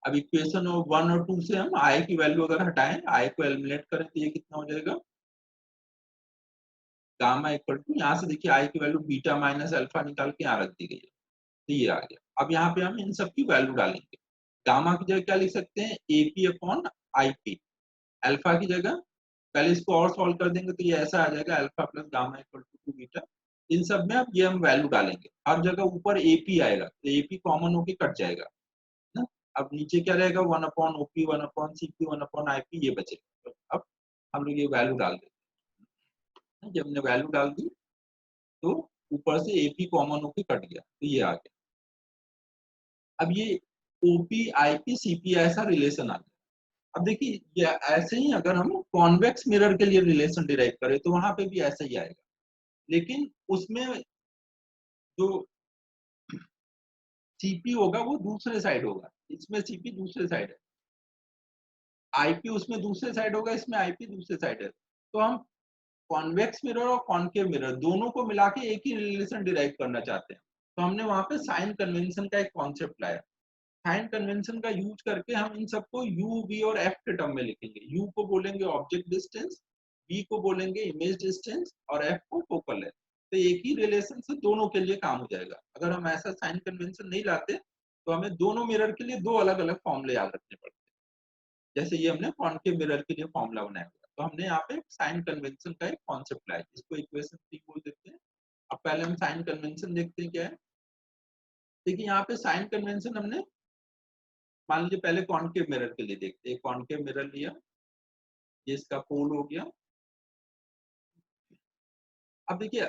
अब इक्वेशन 1 और 2 से हम आई की वैल्यू अगर हटाएं, आई को एलिमिनेट करें तो ये कितना हो जाएगा, गामा इक्वल टू, यहाँ से देखिए आई की वैल्यू बीटा माइनस अल्फा निकाल के यहाँ रख दी गई है, तो ये आ गया। अब यहाँ पे हम इन सब की वैल्यू डालेंगे, गामा की जगह क्या लिख सकते हैं, AP upon I P, alpha की जगह पहले इसको और सॉल्व कर देंगे तो ये ऐसा आ जाएगा, alpha plus gamma equal to beta. इन सब में अब ये हम वैल्यू डालेंगे, हर जगह ऊपर एपी आएगा तो एपी कॉमन होके कट जाएगा ना। अब नीचे क्या रहेगा, 1 upon OP, 1 upon CP, 1 upon IP, ये बचेगा। तो अब हम लोग ये वैल्यू डाल देते हैं, जब हमने वैल्यू डाल दी तो ऊपर से एपी कॉमन होके कट गया, तो ये आ गया। अब ये ओपी आईपी सीपी ऐसा रिलेशन आ गया। अब देखिए ये ऐसे ही अगर हम कॉन्वेक्स मिरर के लिए रिलेशन डिराइव करें तो वहां पे भी ऐसा ही आएगा, लेकिन उसमें जो सीपी होगा वो दूसरे साइड होगा, इसमें सीपी दूसरे साइड है, आईपी उसमें दूसरे साइड होगा, इसमें आईपी दूसरे साइड है। तो हम कॉन्वेक्स मिरर और कॉनकेव मिरर दोनों को मिला के एक ही रिलेशन डिराइव करना चाहते हैं। तो हमने वहां पे साइन कन्वेंशन का एक कॉन्सेप्ट लाया। साइन कन्वेंशन का यूज करके हम इन सबको यू, वी और एफ के टर्म में लिखेंगे। यू को बोलेंगे ऑब्जेक्ट डिस्टेंस, वी को बोलेंगे इमेज डिस्टेंस और एफ को फोकल लेंथ। तो एक ही रिलेशन से दोनों के लिए काम हो जाएगा। अगर हम ऐसा साइन कन्वेंशन नहीं लाते तो हमें दोनों मिरर के लिए दो अलग अलग फॉर्मूले याद रखने पड़ते हैं। जैसे ये हमने कॉनकेव मिरर के लिए फॉर्मूला बनाया हुआ, तो हमने यहाँ पे साइन कन्वेंशन का एक कॉन्सेप्ट लाया, इसको इक्वेशन 3 बोल देते हैं। अब पहले हम साइन कन्वेंशन देखते हैं क्या है। देखिए यहाँ पे साइन कन्वेंशन हमने, मान लीजिए पहले कॉनकेव मिरर के लिए देखते हैं। कॉनकेव मिरर लिया, ये इसका पोल हो गया। अब देखिए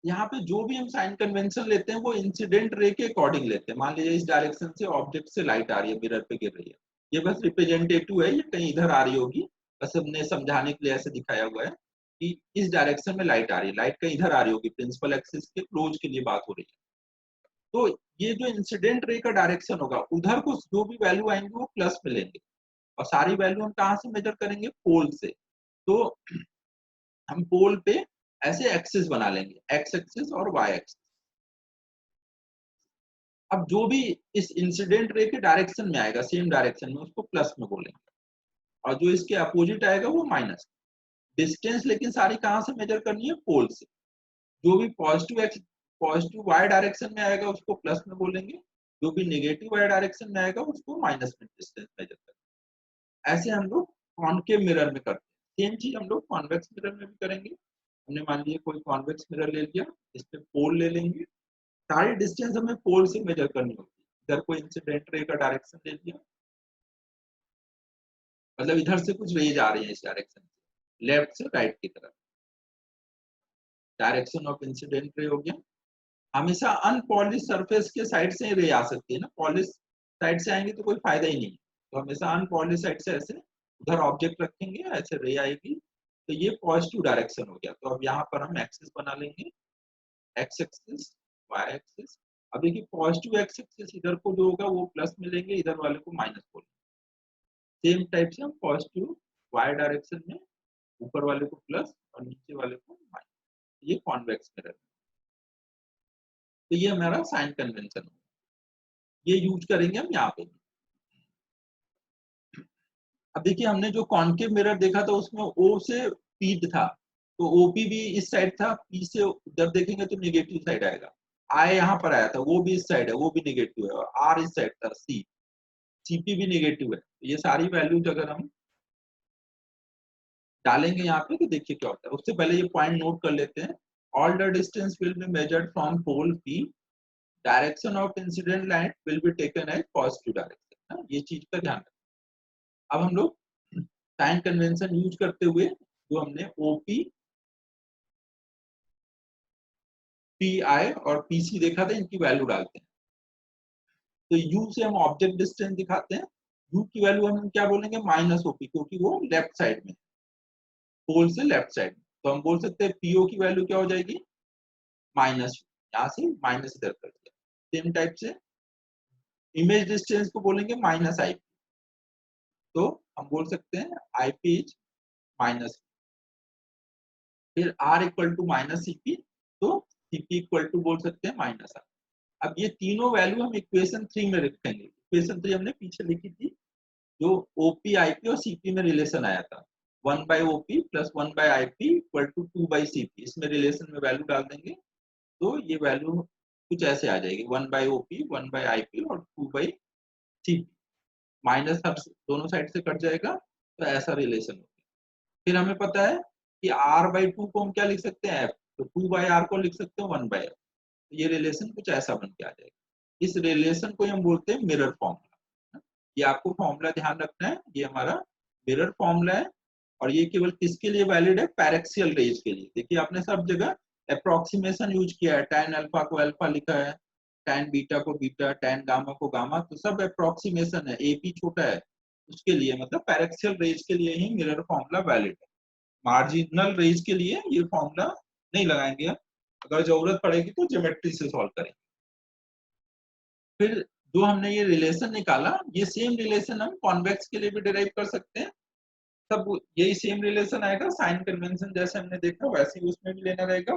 यहाँ पे जो भी हम साइन कन्वेंशन लेते हैं वो इंसिडेंट रे के अकॉर्डिंग लेते हैं। मान लीजिए इस डायरेक्शन से ऑब्जेक्ट से लाइट आ रही है, मिरर पे गिर रही है, ये बस रिप्रेजेंटेटिव है, ये कहीं इधर आ रही होगी। बस हमने समझाने के लिए ऐसे दिखाया हुआ है कि इस डायरेक्शन में लाइट आ रही है, लाइट कहीं इधर आ रही होगी, प्रिंसिपल एक्सिस के क्लोज के लिए बात हो रही है। तो ये जो इंसिडेंट रे का डायरेक्शन होगा, उधर को जो भी वैल्यू आएंगे वो प्लस में लेंगे। और सारी वैल्यू हम कहाँ से मेजर करेंगे? पोल से। तो हम पोल पे ऐसे एक्सिस बना लेंगे, एक्स एक्सिस और वाई एक्सिस। अब जो भी इस इंसिडेंट रे के डायरेक्शन में आएगा, सेम डायरेक्शन में, उसको प्लस में बोलेंगे, और जो इसके अपोजिट आएगा वो माइनस। डिस्टेंस लेकिन सारी कहाँ से मेजर करनी है? पोल से। जो भी positive X, positive Y direction में आएगा उसको प्लस में बोलेंगे, जो भी नेगेटिव वाई डायरेक्शन में आएगा उसको माइनस में डिस्टेंस मेजर करेंगे। ऐसे हम लोग कॉनकेव मिरर में करते हैं। सेम चीज हम लोग कॉन्वेक्स मिरर में भी करेंगे। हमने मान लिया कोई कॉन्वेक्स मिरर ले लिया, इस पे पोल ले लेंगे, सारी डिस्टेंस हमें पोल से मेजर करनी होगी। इधर कोई इंसिडेंट रे का डायरेक्शन ले लिया, मतलब इधर से कुछ रेज आ रही है इस डायरेक्शन से, लेफ्ट से राइट की तरफ, डायरेक्शन ऑफ इंसिडेंट रे हो गया। हमेशा अनपॉलिश सरफेस के साइड से रे आ सकती है ना, पॉलिश साइड से आएंगे तो कोई फायदा ही नहीं। तो हमेशा अनपॉलिश साइड से ऐसे उधर ऑब्जेक्ट रखेंगे, ऐसे रे आएगी। तो ये पॉजिटिव डायरेक्शन हो गया। तो अब यहाँ पर हम एक्सिस बना लेंगे, एक्स एक्सिस, वाई एक्सिस। अब देखिए पॉजिटिव एक्स एक्सिस इधर को जो होगा वो प्लस में लेंगे, इधर वाले को माइनस बोलेंगे। सेम टाइप से हम पॉजिटिव वाई डायरेक्शन में ऊपर वाले को प्लस और नीचे वाले को माइनस। ये कॉन्वेक्स मिरर। तो ये हमारा साइन कन्वेंशन है, ये यूज करेंगे हम यहाँ पे। अब देखिए हमने जो कॉन्केव मिरर देखा था उसमें ओ से पी था, तो ओपी भी इस साइड था, पी से जब देखेंगे तो निगेटिव साइड आएगा। आई यहाँ पर आया था, वो भी इस साइड है, वो भी निगेटिव है। और आर इस साइड था, सी, सीपी भी निगेटिव है। तो ये सारी वैल्यूज अगर हम डालेंगे यहाँ पे तो देखिए क्या होता है। उससे पहले ये पॉइंट नोट कर लेते हैं। All the distance will be measured from pole P, direction of incident light will be taken as positive direction. ये चीज का ध्यान रखें। अब हम लोग साइन कन्वेंशन यूज करते हुए जो हमने ओपी, पी आई और पीसी देखा था, इनकी वैल्यू डालते हैं। तो यू से हम ऑब्जेक्ट डिस्टेंस दिखाते हैं। यू की वैल्यू हम क्या बोलेंगे? माइनस ओपी, क्योंकि वो लेफ्ट साइड में, पोल से लेफ्ट साइड में। तो हम बोल सकते हैं पीओ की वैल्यू क्या हो जाएगी? माइनस, यहाँ से माइनस इधर कर दिया। सेम टाइप से इमेज डिस्टेंस को बोलेंगे माइनस आई। तो हम बोल सकते हैं आई पी इज माइनस, फिर R equal to minus CP, तो सीपी इक्वल टू बोल सकते हैं माइनस आर। अब ये तीनों वैल्यू हम इक्वेशन 3 में रखेंगे। इक्वेशन 3 हमने पीछे लिखी थी, जो ओपी आईपी और सीपी में रिलेशन आया था, 1 by OP plus 1 by IP equal to 2 by CP. इसमें रिलेशन में वैल्यू डाल देंगे तो ये वैल्यू कुछ ऐसे आ जाएगी, 1 बाई ओपी, 1 बाई आईपी और 2 बाई सीपी। माइनस हर दोनों साइड से कट जाएगा, तो ऐसा रिलेशन होगा। फिर हमें पता है कि r बाई 2 को हम क्या लिख सकते हैं? f। तो 2 बाई r को लिख सकते हैं 1 बाई f। ये रिलेशन कुछ ऐसा बन के आ जाएगा। इस रिलेशन को हम बोलते हैं मिरर फॉर्मूला। ये आपको फॉर्मूला ध्यान रखना है, ये हमारा मिरर फॉर्मूला है। और ये केवल किसके लिए वैलिड है? पैरेक्सियल रेज के लिए। देखिए आपने सब जगह अप्रोक्सीमेशन यूज किया है, टैन अल्फा को अल्फा लिखा है, टैन बीटा को बीटा, टैन गामा को गामा, तो सब अप्रोक्सीमेशन है, एपी छोटा है उसके लिए, मतलब पैरेक्सियल रेज के लिए ही मिरर फॉर्मूला वैलिड है। मार्जिनल रेज के लिए ये फॉर्मूला नहीं लगाएंगे, अगर जरूरत पड़ेगी तो ज्योमेट्री से सॉल्व करेंगे। फिर जो हमने ये रिलेशन निकाला, ये सेम रिलेशन हम कॉन्वेक्स के लिए भी डिराइव कर सकते हैं। तब यही सेम रिलेशन आएगा, साइन कन्वेंशन जैसे हमने देखा वैसे ही उसमें भी लेना रहेगा।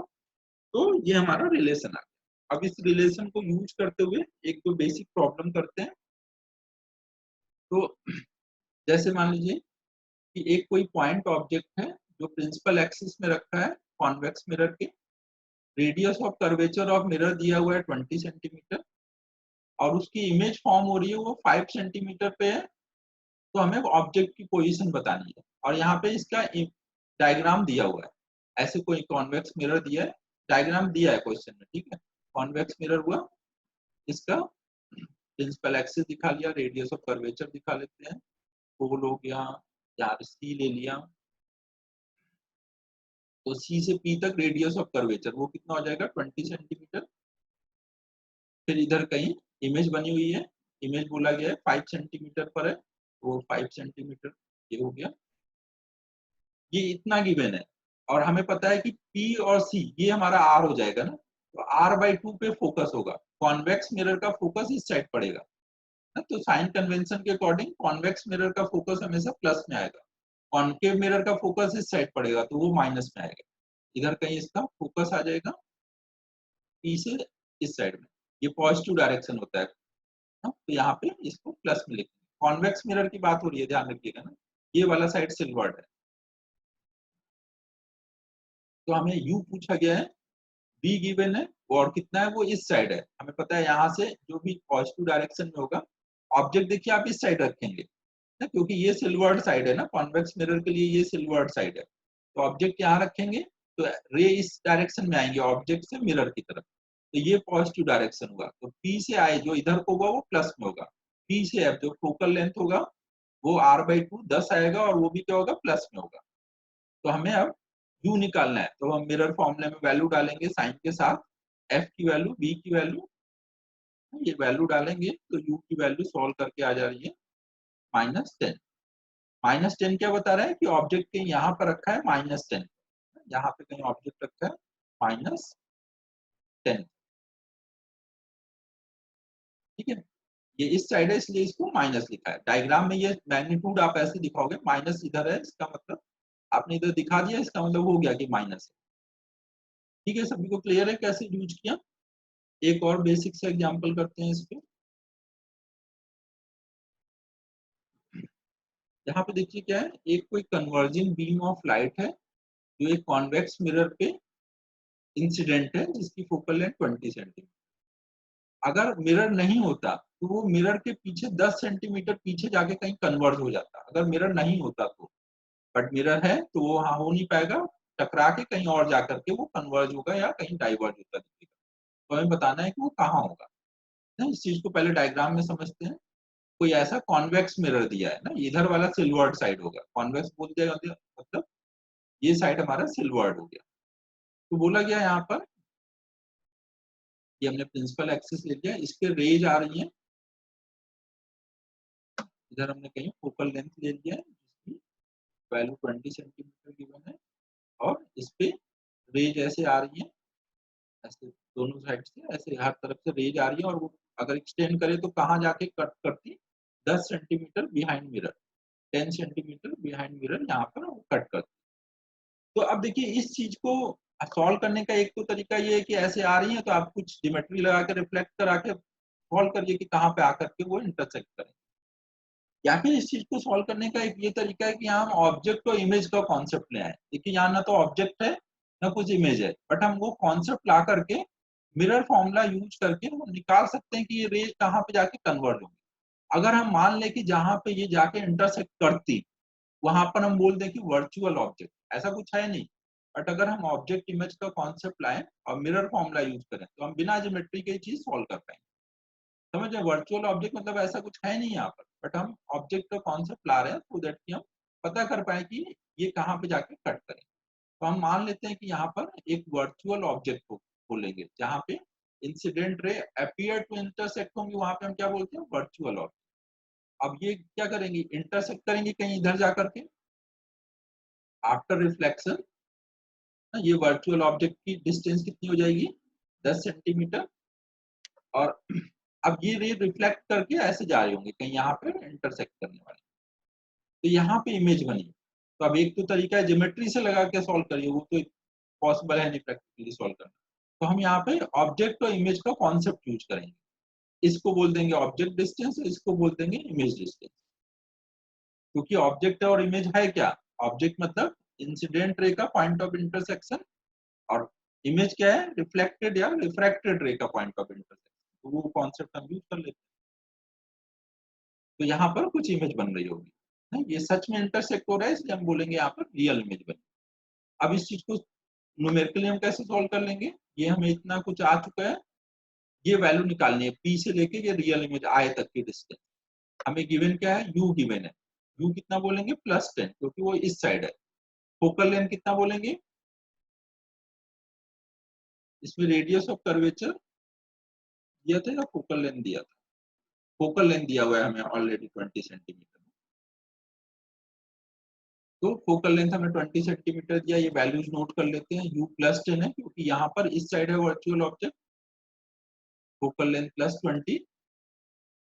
तो ये हमारा रिलेशन आ गया। अब इस रिलेशन को यूज करते हुए एक दो बेसिक प्रॉब्लम करते हैं। तो जैसे मान लीजिए कि एक कोई पॉइंट ऑब्जेक्ट है जो प्रिंसिपल एक्सिस में रखा है कॉन्वेक्स मिरर के, radius of curvature of mirror दिया हुआ है 20 सेंटीमीटर, और उसकी इमेज फॉर्म हो रही है वो 5 सेंटीमीटर पे है। तो हमें ऑब्जेक्ट की पोजीशन बतानी है, और यहाँ पे इसका डायग्राम दिया हुआ है। ऐसे कोई कॉन्वेक्स मिरर दिया है, डायग्राम दिया है क्वेश्चन में, ठीक है। कॉन्वेक्स मिरर हुआ, इसका प्रिंसिपल एक्सिस दिखा लिया, रेडियस ऑफ कर्वेचर दिखा लेते हैं, पोल हो गया, यार सी ले लिया। तो सी से पी तक रेडियस ऑफ कर्वेचर वो कितना हो जाएगा 20 सेंटीमीटर। फिर इधर कहीं इमेज बनी हुई है, इमेज बोला गया है 5 सेंटीमीटर पर है, वो 5 सेंटीमीटर ये हो गया। ये इतना गिवन है, और हमें पता है कि P और C ये हमारा R हो जाएगा ना, तो R/2 पे फोकस होगा। कॉन्वेक्स मिरर का फोकस इस साइड पड़ेगा ना, तो साइन कन्वेंशन के अकॉर्डिंग कॉन्वेक्स मिरर का फोकस हमेशा प्लस में आएगा, कॉन्केव मिरर का फोकस इस साइड पड़ेगा तो वो माइनस में आएगा। इधर कहीं इसका फोकस आ जाएगा P से इस साइड में, ये पॉजिटिव डायरेक्शन होता है ना, तो यहाँ पे इसको प्लस में लिखेंगे। कॉन्वेक्स मिरर की बात हो रही है, ध्यान रखिएगा ना, ये वाला साइड सिल्वर्ड है। तो हमें U पूछा गया है, बी गिवन है, और कितना है वो इस साइड है। हमें पता है यहाँ से जो भी पॉजिटिव डायरेक्शन में होगा, ऑब्जेक्ट देखिए आप इस साइड रखेंगे ना, क्योंकि ये सिल्वर्ड साइड है ना, कॉन्वेक्स मिरर के लिए ये सिल्वर्ड साइड है। तो ऑब्जेक्ट यहाँ रखेंगे तो रे इस डायरेक्शन में आएंगे ऑब्जेक्ट से मिरर की तरफ, तो ये पॉजिटिव डायरेक्शन होगा। तो पी से आए जो इधर को होगा वो प्लस में होगा, पी से अब जो फोकल लेंथ होगा वो R/2 10 आएगा, और वो भी क्या होगा प्लस में होगा। तो हमें अब u निकालना है, तो हम मिरर फॉर्मूले में वैल्यू डालेंगे साइन के साथ, f की वैल्यू, b की वैल्यू, ये वैल्यू डालेंगे तो u की वैल्यू सॉल्व करके आ जा रही है -10। -10 क्या बता रहा है कि ऑब्जेक्ट के यहाँ पर रखा है -10, यहाँ पे कहीं ऑब्जेक्ट रखा है -10, ठीक है। ये इस साइड है इसलिए इसको माइनस लिखा है। डायग्राम में ये मैग्नीट्यूड आप ऐसे दिखाओगे, माइनस इधर है, इसका मतलब आपने इधर दिखा दिया, इसका मतलब हो गया कि माइनस है। ठीक है, सभी को क्लियर है कैसे यूज किया। एक और बेसिक से एग्जांपल करते हैं इस पे। यहाँ पे देखिए क्या है, एक कोई कन्वर्जिंग बीम ऑफ लाइट है जो एक कॉन्वेक्स मिरर पे इंसिडेंट है, जिसकी फोकल लेंथ 20 सेंटीमीटर। अगर मिरर नहीं होता तो वो मिरर के पीछे 10 सेंटीमीटर पीछे जाके कहीं कन्वर्ज हो जाता, अगर मिरर नहीं होता तो। बट मिरर है तो वो वहां हो नहीं पाएगा, टकरा के कहीं और जाकर के वो कन्वर्ज होगा या कहीं डाइवर्ज होता दिखेगा। तो हमें बताना है कि वो कहाँ होगा ना, इस चीज को पहले डायग्राम में समझते हैं। कोई ऐसा कॉन्वेक्स मिरर दिया है ना, इधर वाला सिल्वर्ड साइड होगा, कॉन्वेक्स बोल दिया मतलब ये साइड हमारा सिल्वर्ड हो गया। तो बोला गया यहाँ पर, ये हमने प्रिंसिपल एक्सिस ले लिया, इसके रेज आ रही है, इधर हमने कहीं फोकल लेंथ ले लिया है जिसकी वैल्यू 20 सेंटीमीटर गिवन है, और इस पे रेज ऐसे आ रही है, ऐसे दोनों साइड से ऐसे हर तरफ से रेज आ रही है, और वो अगर एक्सटेंड करे तो कहाँ जाके कट करती, 10 centimetre behind mirror, 10 centimetre behind mirror यहाँ पर वो कट करती। तो अब देखिए इस चीज को सॉल्व करने का एक तो तरीका ये है कि ऐसे आ रही है तो आप कुछ ज्योमेट्री लगा के रिफ्लेक्ट करा के सॉल्व करिए कि कहाँ पे आकर के वो इंटरसेक्ट करें। या फिर इस चीज को सॉल्व करने का एक ये तरीका है कि यहाँ हम ऑब्जेक्ट और इमेज का कॉन्सेप्ट ले आए। देखिए यहाँ ना तो ऑब्जेक्ट है ना कुछ इमेज है, बट हम वो कॉन्सेप्ट ला करके मिरर फॉर्मूला यूज करके हम निकाल सकते हैं कि ये रेज कहाँ पे जाके कन्वर्ट होंगी। अगर हम मान लें कि जहाँ पे ये जाके इंटरसेक्ट करती वहां पर हम बोल दें कि वर्चुअल ऑब्जेक्ट, ऐसा कुछ है नहीं। बट अगर हम ऑब्जेक्ट इमेज का कॉन्सेप्ट लाएं और मिरर फॉर्मूला यूज करें तो हम बिना ज्योमेट्री के चीज सॉल्व कर पाएंगे। समझ रहे, वर्चुअल ऑब्जेक्ट मतलब ऐसा कुछ है नहीं यहाँ पर, बट हम ऑब्जेक्ट का कॉन्सेप्ट ला रहे हैं सो दैट कि हम पता कर पाए कि ये कहाँ पे जाके कट करें। तो हम मान लेते हैं कि यहाँ पर एक वर्चुअल ऑब्जेक्ट को बोलेंगे जहाँ पे incident ray appear to intersect होंगी, वहां पे हम क्या बोलते हैं वर्चुअल ऑब्जेक्ट। अब ये क्या करेंगे, इंटरसेक्ट करेंगे कहीं इधर जाकर के, आफ्टर रिफ्लेक्शन ये वर्चुअल ऑब्जेक्ट की डिस्टेंस कितनी हो जाएगी 10 सेंटीमीटर, और अब ये रे रिफ्लेक्ट करके ऐसे जा रही होंगी, कहीं यहाँ पे इंटरसेक्ट करने वाली, तो यहाँ पे इमेज बनी। तो अब एक तो तरीका है ज्योमेट्री से लगा के सॉल्व करिए, वो तो पॉसिबल है नहीं प्रैक्टिकली सॉल्व करना। तो हम यहाँ पे ऑब्जेक्ट और इमेज का कॉन्सेप्ट यूज करेंगे। इसको बोल देंगे ऑब्जेक्ट डिस्टेंस, इसको बोल देंगे इमेज डिस्टेंस। क्योंकि ऑब्जेक्ट और इमेज है क्या, ऑब्जेक्ट मतलब इंसिडेंट रे का पॉइंट ऑफ इंटरसेक्शन, और इमेज क्या है, रिफ्लेक्टेड या रिफ्रैक्टेड रे का पॉइंट ऑफ इंटरसेक्शन। तो वो कॉन्सेप्ट हम यूज कर लेते हैं। तो यहाँ पर कुछ इमेज बन रही होगी, नहीं ये सच में इंटरसेक्ट हो रहा है, इसलिए हम बोलेंगे यहाँ पर रियल इमेज बनी। अब इस चीज को न्यूमेरिकली हम कैसे सॉल्व कर लेंगे, ये हमें इतना कुछ आ चुका है, ये वैल्यू निकालनी है पी से लेके ये रियल इमेज आए तक की डिस्टेंस। हमें गिवन क्या है, यू गिवन है, यू कितना बोलेंगे +10, क्योंकि वो इस साइड है। फोकल लेंथ कितना बोलेंगे, इसमें रेडियस ऑफ कर्वेचर दिया था या फोकल लेंथ दिया था, फोकल लेंथ दिया हुआ है हमें ऑलरेडी 20 सेंटीमीटर। तो फोकल लेंथ हमें 20 सेंटीमीटर दिया, ये वैल्यूज नोट कर लेते हैं। u +10 है क्योंकि यहाँ पर इस साइड है वर्चुअल ऑब्जेक्ट, फोकल लेंथ +20।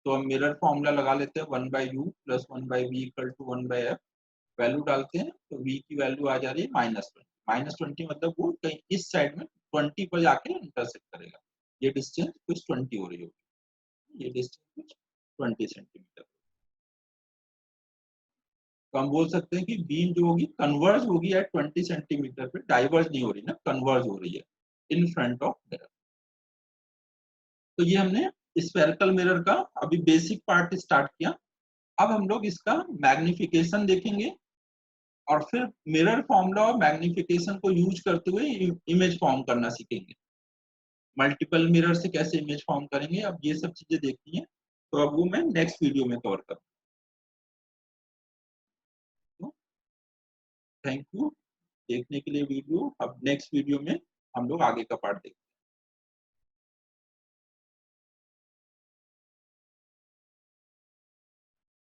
तो हम मिरर फॉर्मूला लगा लेते हैं, 1/u + 1/v = 1/f। वैल्यू डालते हैं तो v की वैल्यू आ जा रही है -20। -20 मतलब वो कहीं इस साइड में 20 पर जाके इंटरसेक्ट करेगा। ये डिस्टेंस कुछ 20 हो रही होगी, ये डिस्टेंस कुछ 20 सेंटीमीटर। तो हम बोल सकते हैं कि बीम जो होगी कन्वर्ज होगी एट 20 सेंटीमीटर पे, डाइवर्ज नहीं हो रही ना, कन्वर्ज हो रही है इन फ्रंट ऑफ मिरर। तो ये हमने स्फेरिकल मिरर का अभी बेसिक पार्ट स्टार्ट किया। अब हम लोग इसका मैग्निफिकेशन देखेंगे, और फिर मिरर फॉर्मूला और मैग्निफिकेशन को यूज करते हुए इमेज फॉर्म करना सीखेंगे। मल्टीपल मिरर से कैसे इमेज फॉर्म करेंगे, अब ये सब चीजें देखनी है। तो अब वो मैं नेक्स्ट वीडियो में कवर करूँ। थैंक यू देखने के लिए वीडियो। अब नेक्स्ट वीडियो में हम लोग आगे का पार्ट देखेंगे।